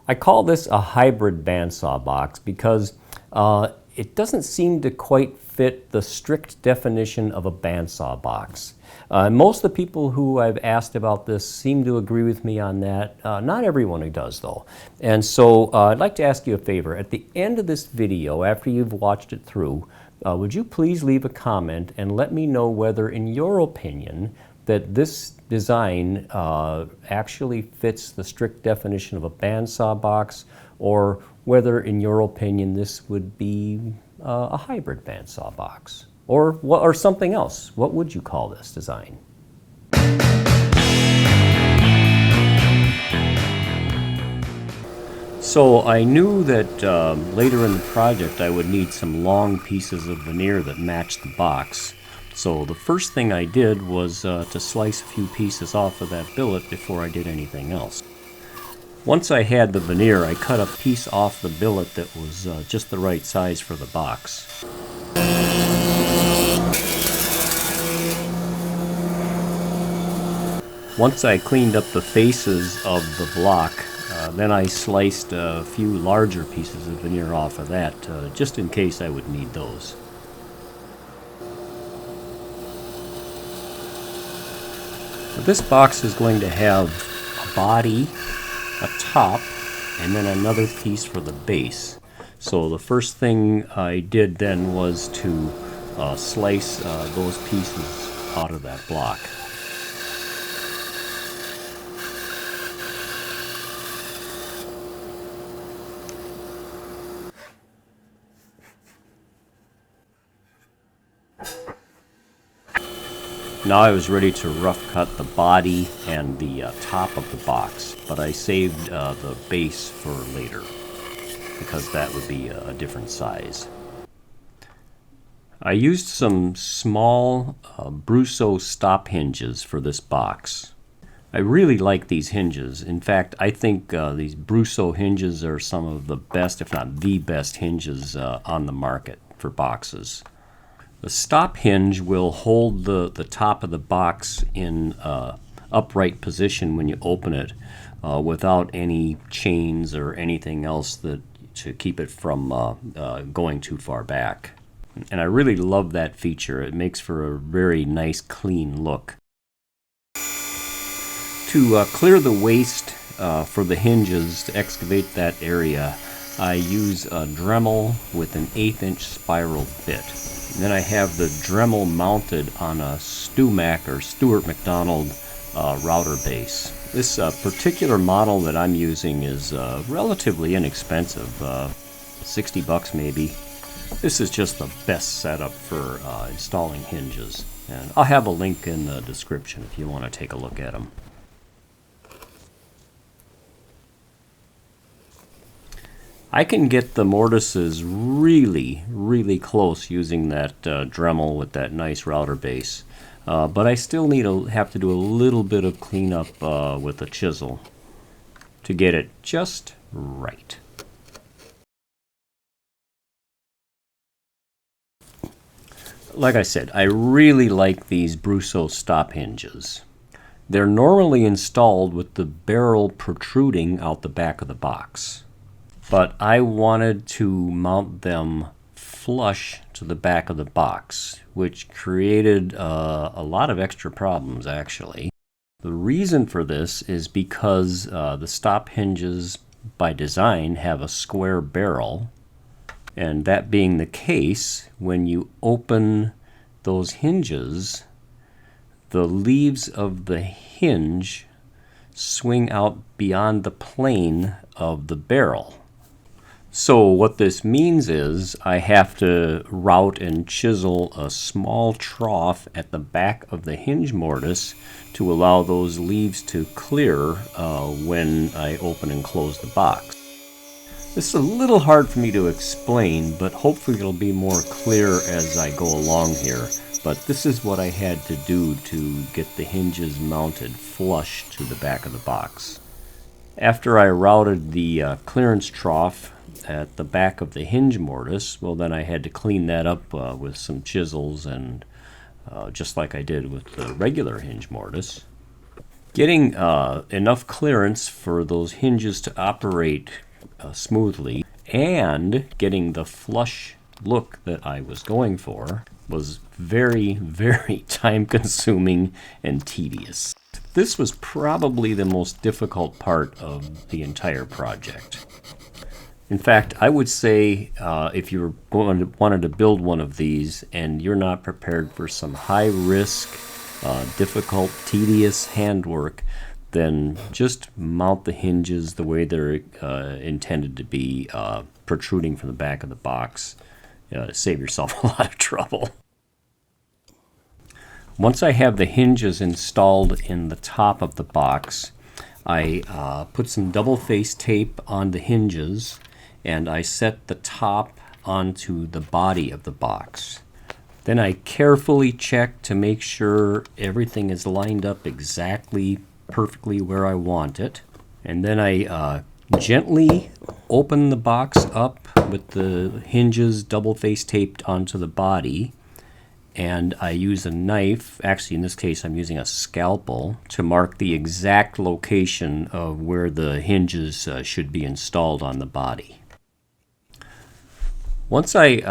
I call this a hybrid bandsaw box because it doesn't seem to quite fit the strict definition of a bandsaw box. Most of the people who I've asked about this seem to agree with me on that. Not everyone who does, though. And so I'd like to ask you a favor. At the end of this video, after you've watched it through, would you please leave a comment and let me know whether, in your opinion, that this design actually fits the strict definition of a bandsaw box, or whether, in your opinion, this would be a hybrid bandsaw box, or something else. What would you call this design? So I knew that later in the project I would need some long pieces of veneer that matched the box. So the first thing I did was to slice a few pieces off of that billet before I did anything else. Once I had the veneer, I cut a piece off the billet that was just the right size for the box. Once I cleaned up the faces of the block, then I sliced a few larger pieces of veneer off of that, just in case I would need those. This box is going to have a body, a top, and then another piece for the base. So the first thing I did then was to slice those pieces out of that block. Now I was ready to rough cut the body and the top of the box, but I saved the base for later because that would be a different size. I used some small Brusso stop hinges for this box. I really like these hinges. In fact, I think these Brusso hinges are some of the best, if not the best, hinges on the market for boxes. The stop hinge will hold the top of the box in upright position when you open it without any chains or anything else to keep it from going too far back. And I really love that feature. It makes for a very nice, clean look. To clear the waste for the hinges, to excavate that area, I use a Dremel with an 1/8" spiral bit. And then I have the Dremel mounted on a StewMac or Stuart McDonald router base. This particular model that I'm using is relatively inexpensive, $60 maybe. This is just the best setup for installing hinges. And I'll have a link in the description if you want to take a look at them. I can get the mortises really, really close using that Dremel with that nice router base, but I still have to do a little bit of cleanup with a chisel to get it just right. Like I said, I really like these Brusso stop hinges. They're normally installed with the barrel protruding out the back of the box, but I wanted to mount them flush to the back of the box, which created a lot of extra problems, actually. The reason for this is because the stop hinges by design have a square barrel, and that being the case, when you open those hinges, the leaves of the hinge swing out beyond the plane of the barrel. So what this means is I have to route and chisel a small trough at the back of the hinge mortise to allow those leaves to clear when I open and close the box. This is a little hard for me to explain, but hopefully it'll be more clear as I go along here. But this is what I had to do to get the hinges mounted flush to the back of the box. After I routed the clearance trough at the back of the hinge mortise, well, then I had to clean that up with some chisels and just like I did with the regular hinge mortise. Getting enough clearance for those hinges to operate smoothly and getting the flush look that I was going for was very, very time-consuming and tedious. This was probably the most difficult part of the entire project. In fact, I would say if you wanted to build one of these and you're not prepared for some high-risk, difficult, tedious handwork, then just mount the hinges the way they're intended to be, protruding from the back of the box. Save yourself a lot of trouble. Once I have the hinges installed in the top of the box, I put some double-face tape on the hinges, and I set the top onto the body of the box. Then I carefully check to make sure everything is lined up exactly, perfectly where I want it. And then I gently open the box up with the hinges double-face taped onto the body. And I use a knife, actually in this case I'm using a scalpel, to mark the exact location of where the hinges should be installed on the body. Once I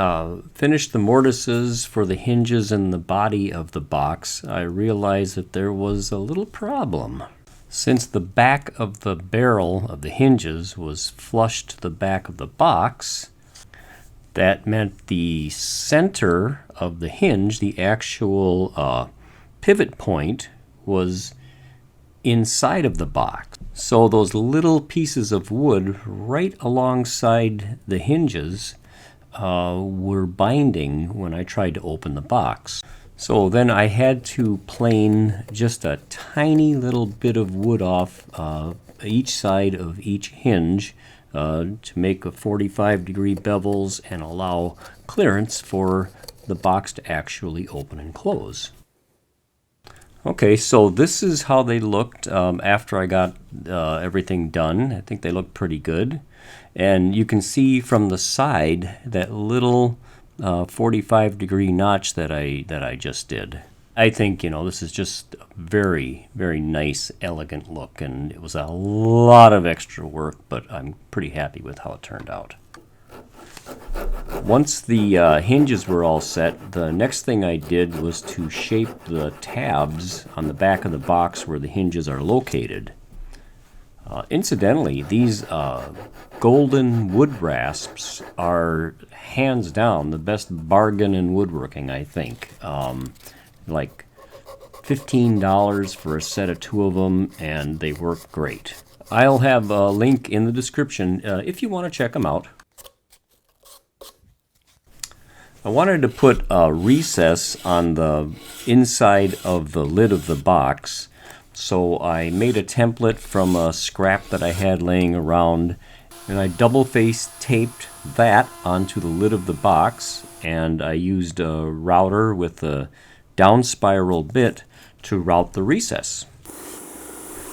finished the mortises for the hinges and the body of the box, I realized that there was a little problem. Since the back of the barrel of the hinges was flush to the back of the box, that meant the center of the hinge, the actual pivot point, was inside of the box. So those little pieces of wood right alongside the hinges were binding when I tried to open the box. So then I had to plane just a tiny little bit of wood off each side of each hinge to make a 45-degree bevels and allow clearance for the box to actually open and close. Okay, so this is how they looked after I got everything done. I think they look pretty good. And you can see from the side that little 45-degree notch that I just did. I think, this is just a very, very nice, elegant look, and it was a lot of extra work, but I'm pretty happy with how it turned out. Once the hinges were all set, the next thing I did was to shape the tabs on the back of the box where the hinges are located. Incidentally, these golden wood rasps are hands down the best bargain in woodworking, I think. Like $15 for a set of 2 of them, and they work great. I'll have a link in the description if you want to check them out. I wanted to put a recess on the inside of the lid of the box, so I made a template from a scrap that I had laying around, and I double-face taped that onto the lid of the box, and I used a router with a down spiral bit to route the recess.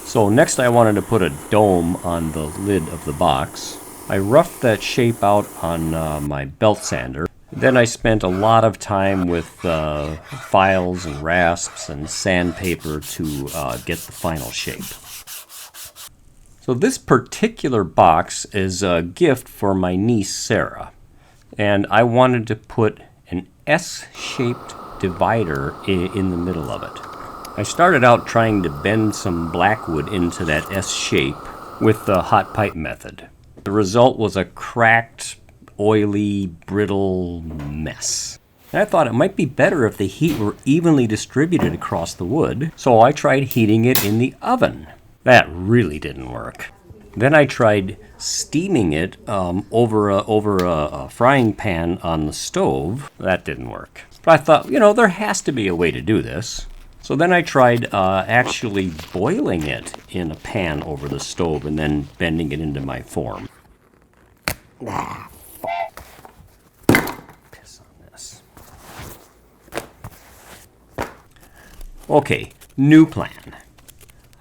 So next I wanted to put a dome on the lid of the box. I roughed that shape out on my belt sander. Then I spent a lot of time with files and rasps and sandpaper to get the final shape. So this particular box is a gift for my niece Sarah, and I wanted to put an S-shaped divider in the middle of it. I started out trying to bend some blackwood into that S shape with the hot pipe method. The result was a cracked, oily, brittle mess. And I thought it might be better if the heat were evenly distributed across the wood, so I tried heating it in the oven. That really didn't work. Then I tried steaming it over a frying pan on the stove. That didn't work. But I thought, there has to be a way to do this. So then I tried actually boiling it in a pan over the stove and then bending it into my form. Piss on this. Okay, new plan.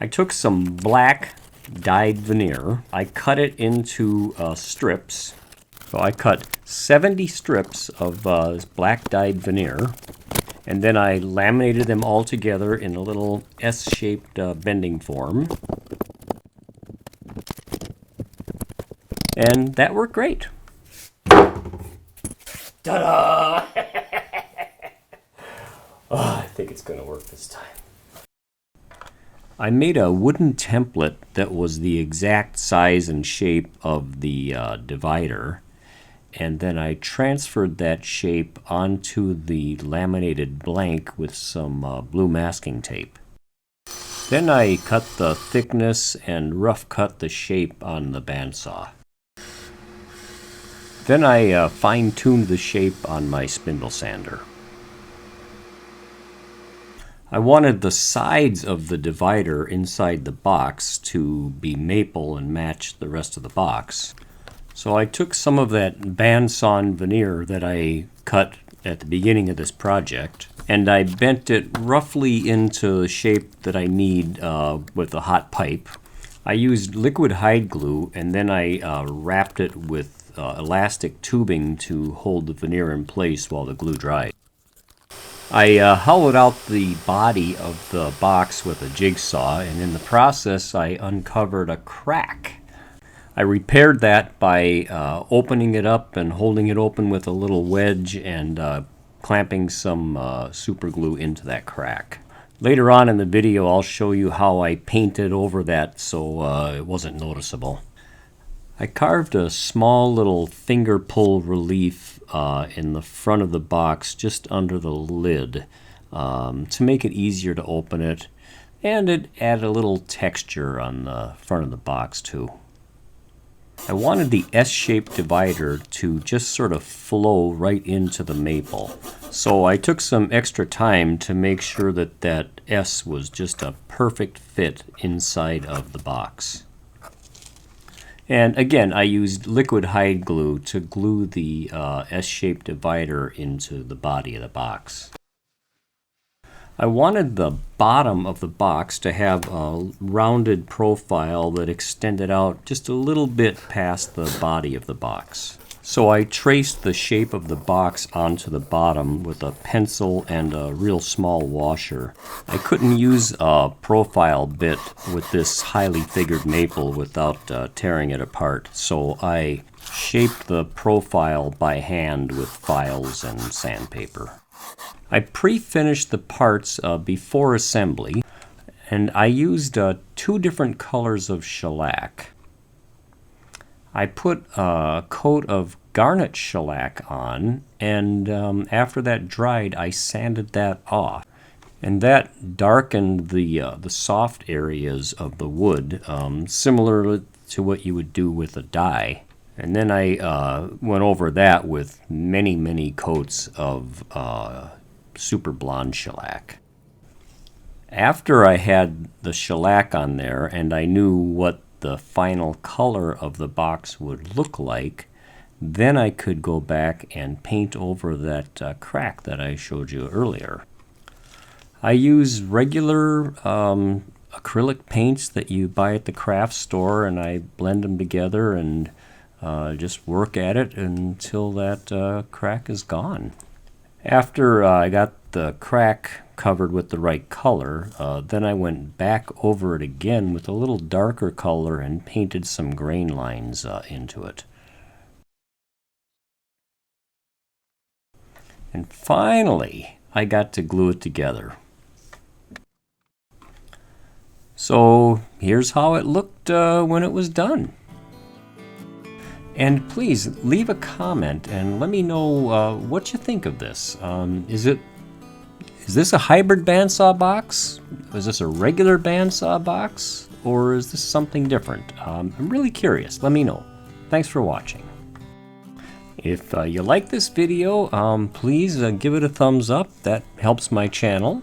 I took some black dyed veneer. I cut it into strips. So I cut 70 strips of black dyed veneer, And then I laminated them all together in a little S-shaped bending form. And that worked great. Ta-da! Oh, I think it's going to work this time. I made a wooden template that was the exact size and shape of the divider, and then I transferred that shape onto the laminated blank with some blue masking tape. Then I cut the thickness and rough cut the shape on the bandsaw. Then I fine-tuned the shape on my spindle sander. I wanted the sides of the divider inside the box to be maple and match the rest of the box. So I took some of that bandsaw veneer that I cut at the beginning of this project, and I bent it roughly into the shape that I need with a hot pipe. I used liquid hide glue, and then I wrapped it with elastic tubing to hold the veneer in place while the glue dried. I hollowed out the body of the box with a jigsaw, and in the process I uncovered a crack. I repaired that by opening it up and holding it open with a little wedge and clamping some super glue into that crack. Later on in the video I'll show you how I painted over that so it wasn't noticeable. I carved a small little finger pull relief in the front of the box just under the lid to make it easier to open it, and it added a little texture on the front of the box too. I wanted the S-shaped divider to just sort of flow right into the maple, so I took some extra time to make sure that that S was just a perfect fit inside of the box. And again, I used liquid hide glue to glue the S-shaped divider into the body of the box. I wanted the bottom of the box to have a rounded profile that extended out just a little bit past the body of the box. So I traced the shape of the box onto the bottom with a pencil and a real small washer. I couldn't use a profile bit with this highly figured maple without tearing it apart, so I shaped the profile by hand with files and sandpaper. I pre-finished the parts before assembly, and I used 2 different colors of shellac. I put a coat of garnet shellac on, and after that dried, I sanded that off. And that darkened the soft areas of the wood, similar to what you would do with a dye. And then I went over that with many, many coats of super blonde shellac. After I had the shellac on there and I knew what the final color of the box would look like, then I could go back and paint over that crack that I showed you earlier. I use regular acrylic paints that you buy at the craft store, and I blend them together and just work at it until that crack is gone. After I got the crack covered with the right color, then I went back over it again with a little darker color and painted some grain lines into it. And finally, I got to glue it together. So here's how it looked when it was done. And please leave a comment and let me know what you think of this. Is this a hybrid bandsaw box? Is this a regular bandsaw box? Or is this something different? I'm really curious. Let me know. Thanks for watching. If you like this video, please give it a thumbs up. That helps my channel.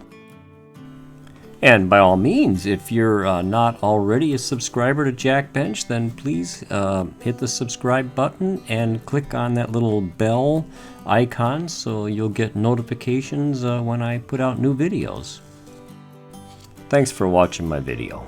And by all means, if you're not already a subscriber to Jack Bench, then please hit the subscribe button and click on that little bell icon so you'll get notifications when I put out new videos. Thanks for watching my video.